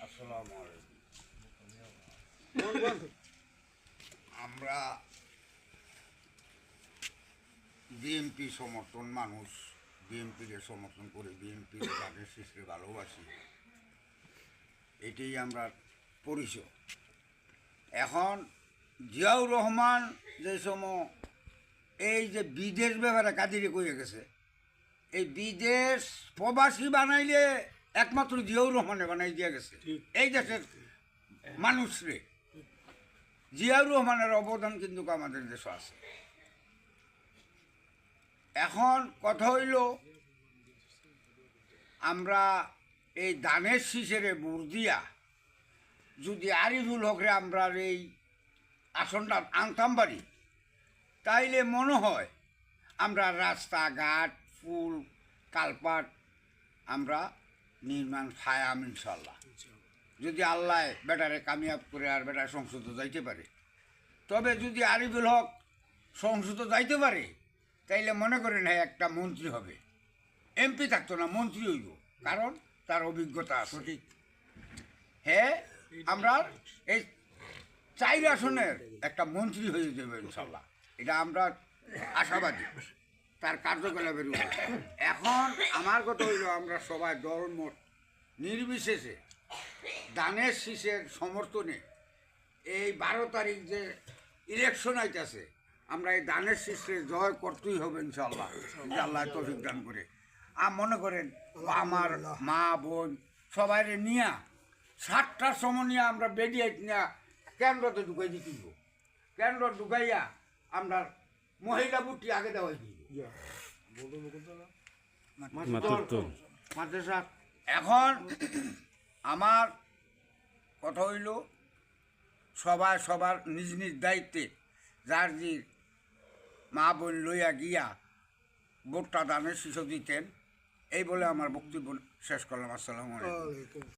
আসসালামু আলাইকুম। আমরা বিএনপি সমর্থন মানুষ, বিএনপিকে সমর্থন করে বিএনপির তাদের শিশুকে ভালোবাসি, এটাই আমরা পরিচয়। এখন জিয়াউর রহমান যে সময় এই যে বিদেশ ব্যাপারে কাদিরে কয়ে গেছে, এই বিদেশ প্রবাসী বানাইলে একমাত্র জিয়াউর রহমানে বানাই দিয়ে গেছে এই দেশের মানুষরে। জিয়াউর রহমানের অবদান কিন্তু আমাদের দেশে আছে। এখন কথা হইল, আমরা এই দানের শীষের বুড় দিয়া যদি আরিফুল হকরে আমরা এই আসনটা আনতাম পারি, তাইলে মনে হয় আমরা রাস্তাঘাট, ফুল, কালপাট আমরা নির্মাণ ফায়াম ইনশাল্লাহ, যদি আল্লাহ বেটারে কামিয়াব করে আর বেটার সংসদে যাইতে পারে। তবে যদি আরিফুল হক সংসদে যাইতে পারে, তাইলে মনে করেন হ্যাঁ একটা মন্ত্রী হবে, এমপি থাকতো না, মন্ত্রী হইব, কারণ তার অভিজ্ঞতা আছে। ঠিক হ্যাঁ, আমরা এই 4 আসনের একটা মন্ত্রী হয়ে যাবে ইনশাল্লাহ, এটা আমরা আশাবাদী তার কার্যকলাপের উপর। এখন আমার কথা হইল, আমরা সবাই দলমত নির্বিশেষে দানের শীষের সমর্থনে এই 12 তারিখ যে ইলেকশন আইতেছে, আমরা এই দানের শীষে জয় করতেই হবে ইনশাল্লাহ, আল্লাহ তৌফিক দান করে। মনে করেন আমার মা বোন সবাই নিয়ে 7টার সময় নিয়ে আমরা বেরিয়ে নিয়ে কেন্দ্রতে ঢুকাই দিতে, কেন্দ্র ঢুকাইয়া আমরা মহিলা বুটি আগে দেওয়াই দিব। এখন আমার কথা হইল, সবাই সবার নিজ নিজ দায়িত্বে যার যে মা বোন লইয়া গিয়া ভোটটা দানের শীষ দিতেন, এই বলে আমার বক্তব্য শেষ করলাম। আসসালামু আলাইকুম।